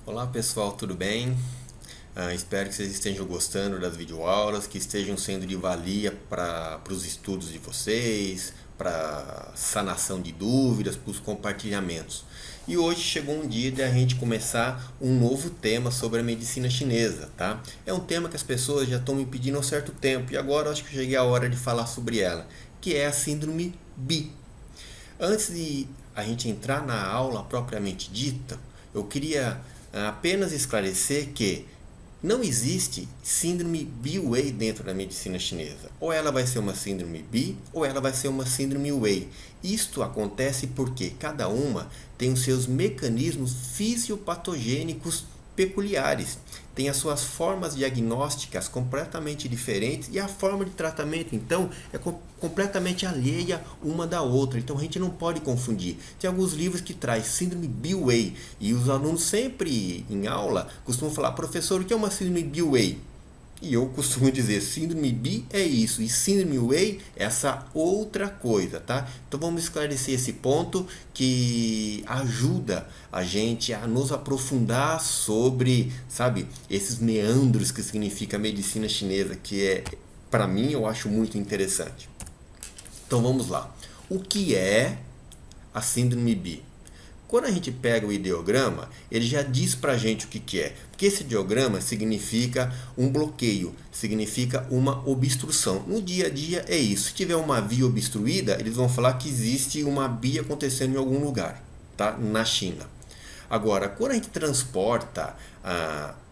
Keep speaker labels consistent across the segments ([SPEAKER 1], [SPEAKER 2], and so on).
[SPEAKER 1] Olá pessoal, tudo bem? Espero que vocês estejam gostando das videoaulas, que estejam sendo de valia para os estudos de vocês, para sanação de dúvidas, para os compartilhamentos. E hoje chegou um dia de a gente começar um novo tema sobre a medicina chinesa, tá? É um tema que as pessoas já estão me pedindo há um certo tempo e agora acho que cheguei a hora de falar sobre ela, que é a síndrome Bi. Antes de a gente entrar na aula propriamente dita, eu queria apenas esclarecer que não existe síndrome Bi-Wei dentro da medicina chinesa. Ou ela vai ser uma síndrome Bi, ou ela vai ser uma síndrome Wei. Isto acontece porque cada uma tem os seus mecanismos fisiopatogênicos peculiares, tem as suas formas diagnósticas completamente diferentes e a forma de tratamento então é completamente alheia uma da outra. Então a gente não pode confundir. Tem alguns livros que traz síndrome Bi-Wei e os alunos sempre em aula costumam falar: professor, o que é uma síndrome Bi-Wei? E eu costumo dizer, síndrome Bi é isso e síndrome Wei é essa outra coisa, tá? Então vamos esclarecer esse ponto que ajuda a gente a nos aprofundar sobre, sabe, esses meandros que significa a medicina chinesa, que é, para mim, eu acho muito interessante. Então vamos lá. O que é a síndrome Bi? Quando a gente pega o ideograma, ele já diz pra gente o que é. Porque esse ideograma significa um bloqueio, significa uma obstrução. No dia a dia é isso. Se tiver uma via obstruída, eles vão falar que existe uma Bi acontecendo em algum lugar, tá? Na China. Agora, quando a gente transporta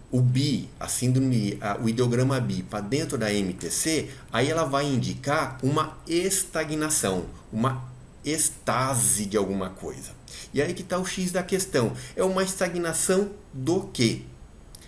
[SPEAKER 1] o Bi, a síndrome, o ideograma Bi para dentro da MTC, aí ela vai indicar uma estagnação, uma estase de alguma coisa. E aí que está o X da questão. É uma estagnação do quê?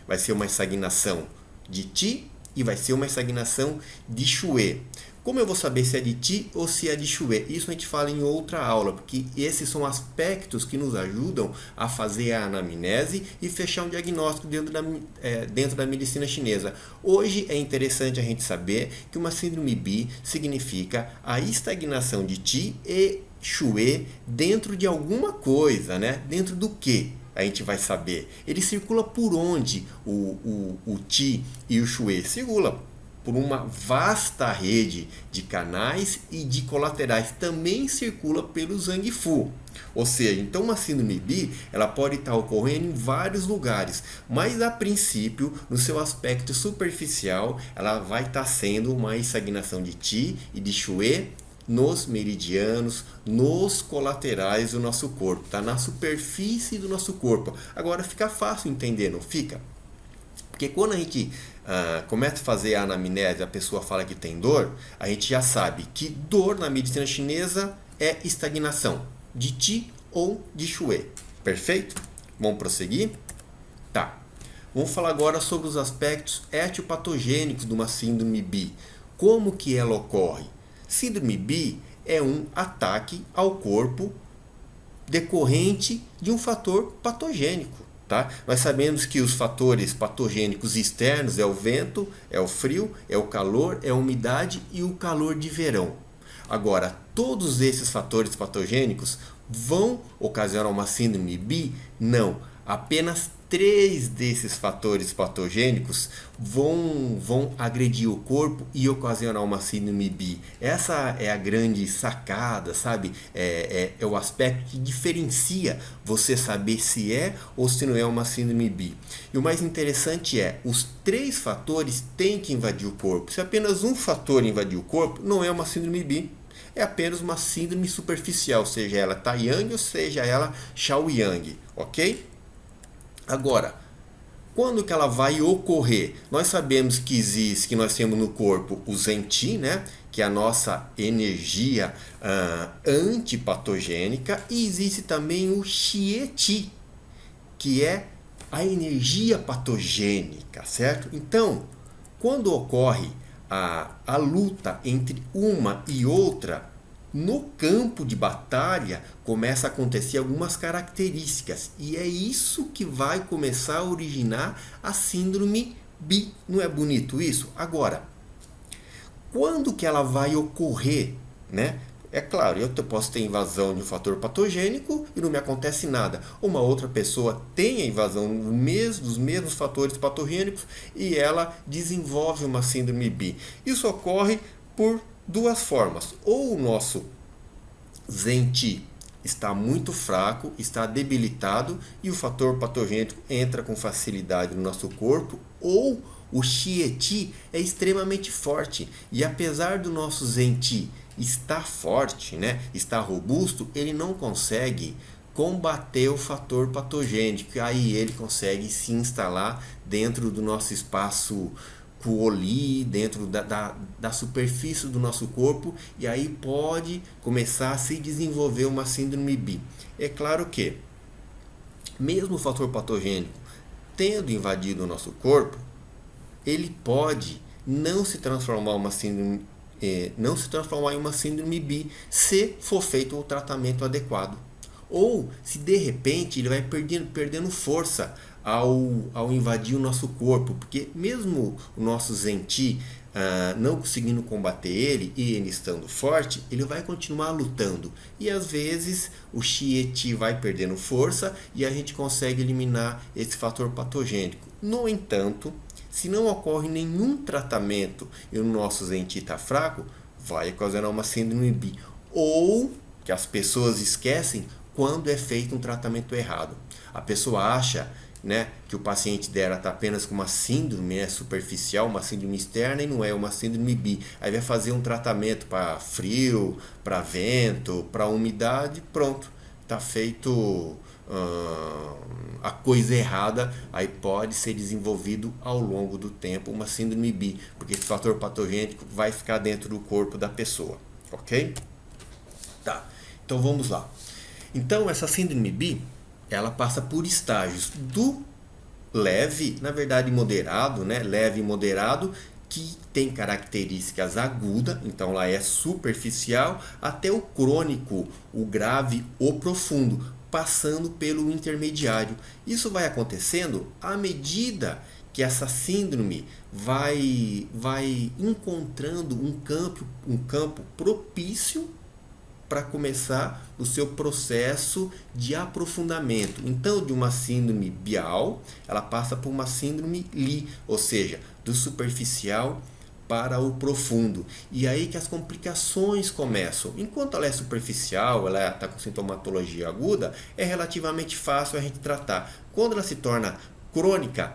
[SPEAKER 1] Vai ser uma estagnação de Ti e vai ser uma estagnação de Xue. Como eu vou saber se é de Ti ou se é de Xue? Isso a gente fala em outra aula, porque esses são aspectos que nos ajudam a fazer a anamnese e fechar um diagnóstico dentro da medicina chinesa. Hoje é interessante a gente saber que uma síndrome Bi significa a estagnação de Ti e Xue dentro de alguma coisa, né? Dentro do que? A gente vai saber. Ele circula por onde o Ti e o Xue? Circula por uma vasta rede de canais e de colaterais. Também circula pelo Zangfu. Ou seja, então uma síndrome Bi ela pode estar ocorrendo em vários lugares, mas a princípio, no seu aspecto superficial, ela vai estar sendo uma estagnação de Ti e de Xue nos meridianos, nos colaterais do nosso corpo, tá? Na superfície do nosso corpo. Agora fica fácil entender, não fica? Porque quando a gente começa a fazer a anamnese, a pessoa fala que tem dor, a gente já sabe que dor na medicina chinesa é estagnação de Ti ou de Xue. Perfeito? Vamos prosseguir? Tá. Vamos falar agora sobre os aspectos etiopatogênicos de uma síndrome Bi. Como que ela ocorre? Síndrome Bi é um ataque ao corpo decorrente de um fator patogênico. Tá? Nós sabemos que os fatores patogênicos externos é o vento, é o frio, é o calor, é a umidade e o calor de verão. Agora, todos esses fatores patogênicos vão ocasionar uma síndrome Bi? Não. Apenas 3 desses fatores patogênicos vão agredir o corpo e ocasionar uma síndrome Bi. Essa é a grande sacada, sabe? É o aspecto que diferencia você saber se é ou se não é uma síndrome Bi. E o mais interessante é, os 3 fatores têm que invadir o corpo. Se apenas um fator invadir o corpo, não é uma síndrome Bi. É apenas uma síndrome superficial, seja ela Taiyang ou seja ela Shaoyang, ok? Agora, quando que ela vai ocorrer? Nós sabemos que existe, que nós temos no corpo o Zen-Ti, né? Que é a nossa energia antipatogênica, e existe também o Xie-Ti, que é a energia patogênica, certo? Então, quando ocorre a luta entre uma e outra, no campo de batalha começa a acontecer algumas características e é isso que vai começar a originar a síndrome Bi. Não é bonito isso? Agora, quando que ela vai ocorrer, né? É claro, eu posso ter invasão de um fator patogênico e não me acontece nada. Uma outra pessoa tem a invasão dos mesmos fatores patogênicos e ela desenvolve uma síndrome B. Isso ocorre por duas formas. Ou o nosso ZEN-T está muito fraco, está debilitado e o fator patogênico entra com facilidade no nosso corpo, ou o Xie-T é extremamente forte e apesar do nosso ZEN-T estar forte, né, estar robusto, ele não consegue combater o fator patogênico, e aí ele consegue se instalar dentro do nosso espaço Kuoli, dentro da superfície do nosso corpo, e aí pode começar a se desenvolver uma síndrome B. É claro que, mesmo o fator patogênico tendo invadido o nosso corpo, ele pode não se transformar em uma síndrome B se for feito o tratamento adequado. Ou se de repente ele vai perdendo força ao invadir o nosso corpo, porque mesmo o nosso ZEN-T não conseguindo combater ele e ele estando forte, ele vai continuar lutando. E às vezes o Xie-T vai perdendo força e a gente consegue eliminar esse fator patogênico. No entanto, se não ocorre nenhum tratamento e o nosso ZEN-T está fraco, vai ocasionar uma síndrome B. Ou que as pessoas esquecem quando é feito um tratamento errado. A pessoa acha, né, que o paciente dela está apenas com uma síndrome, né, superficial, uma síndrome externa e não é uma síndrome B. Aí vai fazer um tratamento para frio, para vento, para umidade, pronto, está feito a coisa errada, aí pode ser desenvolvido ao longo do tempo uma síndrome B, porque esse fator patogênico vai ficar dentro do corpo da pessoa, ok? Tá, então vamos lá. Então essa síndrome B, ela passa por estágios do leve, na verdade moderado, né? Leve e moderado, que tem características agudas, então ela é superficial, até o crônico, o grave ou profundo, passando pelo intermediário. Isso vai acontecendo à medida que essa síndrome vai encontrando um campo propício para começar o seu processo de aprofundamento. Então, de uma síndrome bial, ela passa por uma síndrome Li, ou seja, do superficial para o profundo. E aí que as complicações começam. Enquanto ela é superficial, ela está com sintomatologia aguda, é relativamente fácil a gente tratar. Quando ela se torna crônica,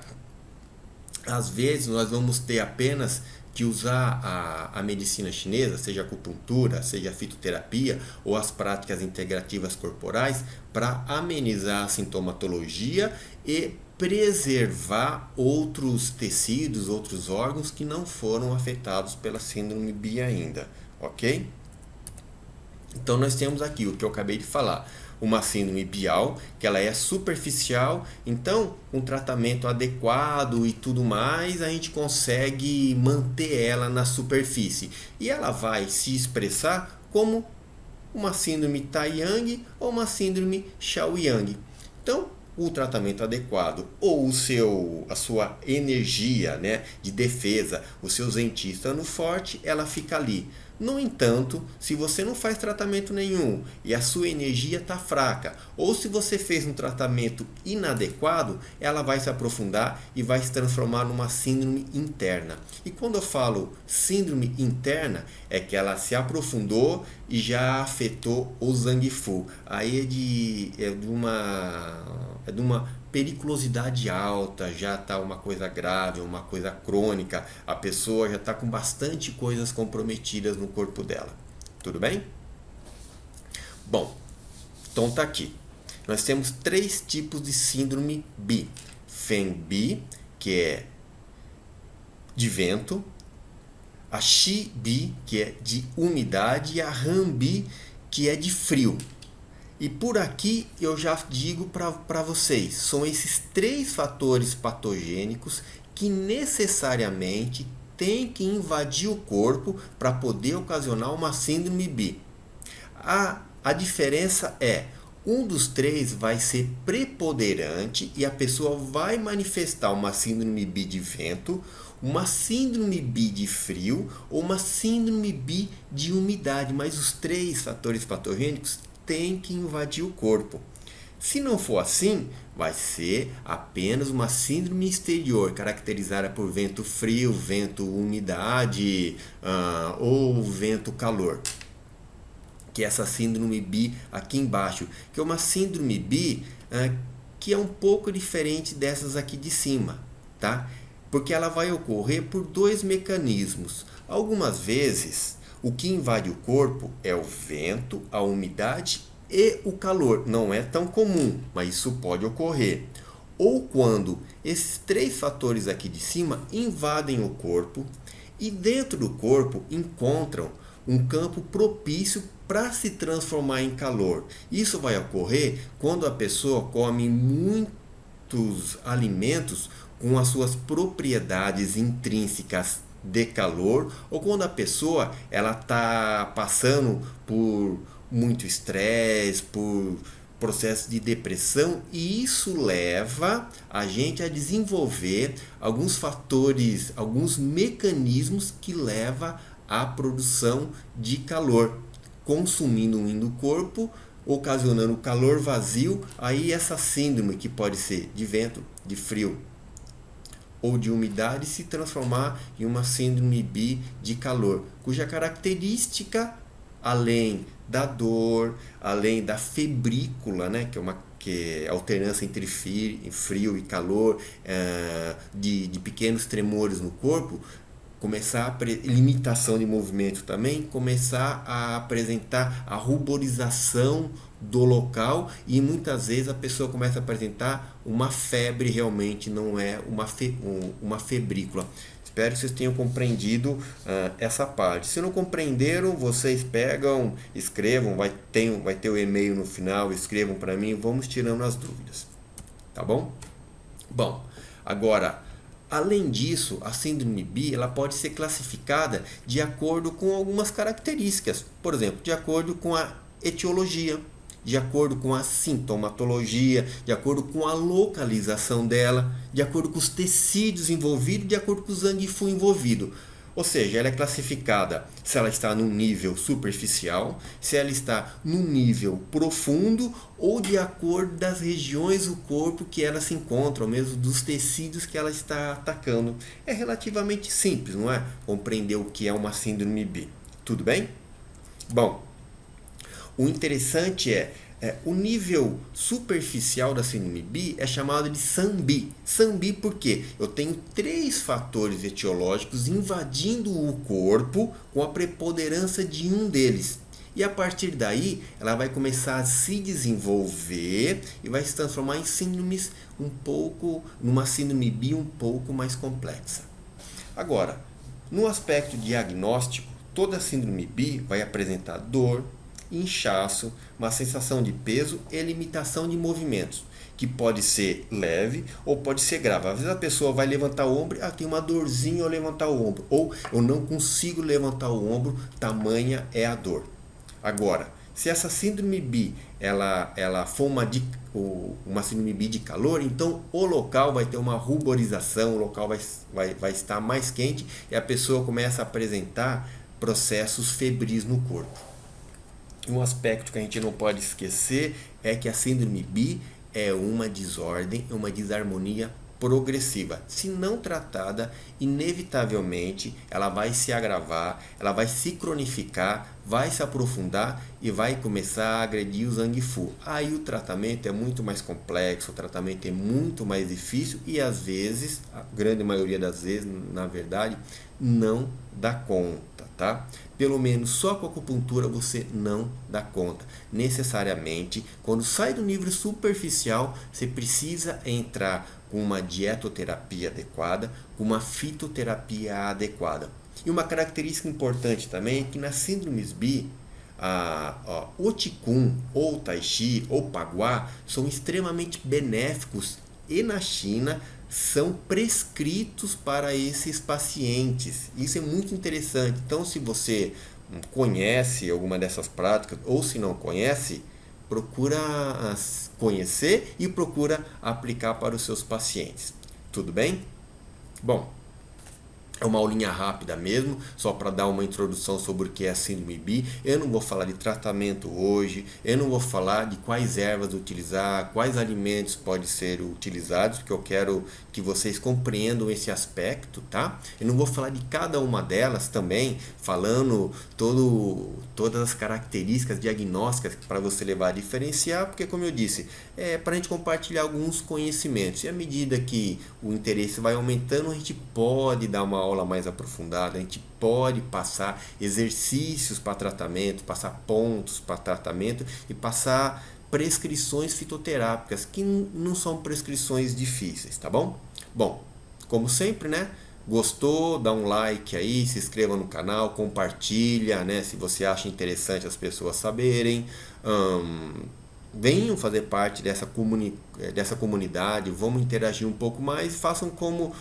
[SPEAKER 1] às vezes nós vamos ter apenas que usar a medicina chinesa, seja a acupuntura, seja a fitoterapia ou as práticas integrativas corporais, para amenizar a sintomatologia e preservar outros tecidos, outros órgãos que não foram afetados pela síndrome B ainda, ok? Então nós temos aqui o que eu acabei de falar, uma síndrome bial, que ela é superficial, então com tratamento adequado e tudo mais, a gente consegue manter ela na superfície. E ela vai se expressar como uma síndrome Taiyang ou uma síndrome Shaoyang. Então, o tratamento adequado ou a sua energia, né, de defesa, o seu ZEN-T estando forte, ela fica ali. No entanto, se você não faz tratamento nenhum e a sua energia está fraca, ou se você fez um tratamento inadequado, ela vai se aprofundar e vai se transformar numa síndrome interna. E quando eu falo síndrome interna, é que ela se aprofundou e já afetou o Zangfu. Aí é de uma periculosidade alta, já está uma coisa grave, uma coisa crônica, a pessoa já está com bastante coisas comprometidas no corpo dela. Tudo bem? Bom, então tá aqui. Nós temos 3 tipos de síndrome B. Fen B, que é de vento, a Xi B, que é de umidade, e a Han B, que é de frio. E por aqui eu já digo para vocês, são esses 3 fatores patogênicos que necessariamente têm que invadir o corpo para poder ocasionar uma síndrome B. A diferença é Um dos três vai ser preponderante e a pessoa vai manifestar uma síndrome bi de vento, uma síndrome bi de frio ou uma síndrome bi de umidade, mas os três fatores patogênicos têm que invadir o corpo. Se não for assim, vai ser apenas uma síndrome exterior, caracterizada por vento frio, vento umidade ou vento calor. Que é essa síndrome bi aqui embaixo, que é uma síndrome bi que é um pouco diferente dessas aqui de cima, tá? Porque ela vai ocorrer por dois mecanismos. Algumas vezes, o que invade o corpo é o vento, a umidade e o calor. Não é tão comum, mas isso pode ocorrer. Ou quando esses três fatores aqui de cima invadem o corpo e dentro do corpo encontram um campo propício para se transformar em calor. Isso vai ocorrer quando a pessoa come muitos alimentos com as suas propriedades intrínsecas de calor, ou quando a pessoa ela está passando por muito estresse, por processo de depressão, e isso leva a gente a desenvolver alguns fatores, alguns mecanismos que levam à produção de calor, consumindo o corpo, ocasionando calor vazio. Aí essa síndrome, que pode ser de vento, de frio ou de umidade, se transformar em uma síndrome bi de calor, cuja característica, além da dor, além da febrícula, né, que é a alternância entre frio e calor, de pequenos tremores no corpo, começar a limitação de movimento também, começar a apresentar a ruborização do local, e muitas vezes a pessoa começa a apresentar uma febre, realmente não é uma febrícula. Espero que vocês tenham compreendido essa parte. Se não compreenderam, vocês pegam, escrevam, vai ter o e-mail no final, escrevam para mim, vamos tirando as dúvidas. Tá bom? Bom, agora, além disso, a síndrome bi ela pode ser classificada de acordo com algumas características. Por exemplo, de acordo com a etiologia, de acordo com a sintomatologia, de acordo com a localização dela, de acordo com os tecidos envolvidos, de acordo com o Zangifu envolvido. Ou seja, ela é classificada se ela está num nível superficial, se ela está num nível profundo, ou de acordo das regiões do corpo que ela se encontra, ou mesmo dos tecidos que ela está atacando. É relativamente simples, não é? Compreender o que é uma síndrome bi. Tudo bem? Bom, o interessante o nível superficial da síndrome bi é chamado de SANBI. SANBI porque eu tenho três fatores etiológicos invadindo o corpo com a preponderância de um deles. E a partir daí, ela vai começar a se desenvolver e vai se transformar em síndromes numa síndrome bi um pouco mais complexa. Agora, no aspecto diagnóstico, toda síndrome bi vai apresentar dor, inchaço, uma sensação de peso e limitação de movimentos, que pode ser leve ou pode ser grave. Às vezes a pessoa vai levantar o ombro, tem uma dorzinha ao levantar o ombro, ou eu não consigo levantar o ombro, tamanha é a dor. Agora, se essa síndrome bi ela for uma síndrome bi de calor, então o local vai ter uma ruborização, o local vai estar mais quente e a pessoa começa a apresentar processos febris no corpo. Um aspecto que a gente não pode esquecer é que a síndrome bi é uma desordem, uma desarmonia progressiva. Se não tratada, inevitavelmente ela vai se agravar, ela vai se cronificar, vai se aprofundar e vai começar a agredir o Zangifu. Aí o tratamento é muito mais complexo, o tratamento é muito mais difícil e às vezes, a grande maioria das vezes, na verdade, não dá conta, tá? Pelo menos só com a acupuntura você não dá conta. Necessariamente, quando sai do nível superficial, você precisa entrar com uma dietoterapia adequada, com uma fitoterapia adequada. E uma característica importante também é que nas síndromes bi, o Qigong, ou o Tai Chi, ou o Bagua, são extremamente benéficos e na China são prescritos para esses pacientes. Isso é muito interessante. Então, se você conhece alguma dessas práticas ou se não conhece, procura conhecer e procura aplicar para os seus pacientes. Tudo bem? Bom, é uma aulinha rápida mesmo, só para dar uma introdução sobre o que é a síndrome BI. Eu não vou falar de tratamento hoje, eu não vou falar de quais ervas utilizar, quais alimentos podem ser utilizados, porque eu quero que vocês compreendam esse aspecto, tá? Eu não vou falar de cada uma delas também, falando todas as características diagnósticas para você levar a diferenciar, porque como eu disse, é para a gente compartilhar alguns conhecimentos. E à medida que o interesse vai aumentando, a gente pode dar uma aula mais aprofundada, a gente pode passar exercícios para tratamento, passar pontos para tratamento e passar prescrições fitoterápicas, que não são prescrições difíceis, tá bom? Bom, como sempre, né? Gostou? Dá um like aí, se inscreva no canal, compartilha, né? Se você acha interessante as pessoas saberem. Venham fazer parte dessa comunidade, vamos interagir um pouco mais, façam como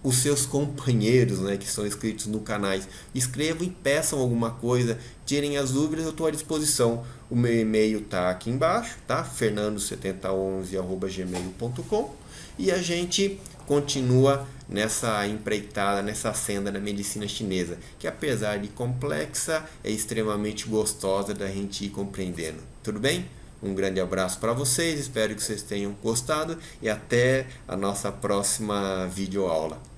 [SPEAKER 1] os seus companheiros, né, que são inscritos no canal. Escrevam e peçam alguma coisa, tirem as dúvidas, eu estou à disposição. O meu e-mail está aqui embaixo, tá? fernando7011@gmail.com, e a gente continua nessa empreitada, nessa senda da medicina chinesa, que apesar de complexa, é extremamente gostosa da gente ir compreendendo. Tudo bem? Um grande abraço para vocês, espero que vocês tenham gostado e até a nossa próxima videoaula.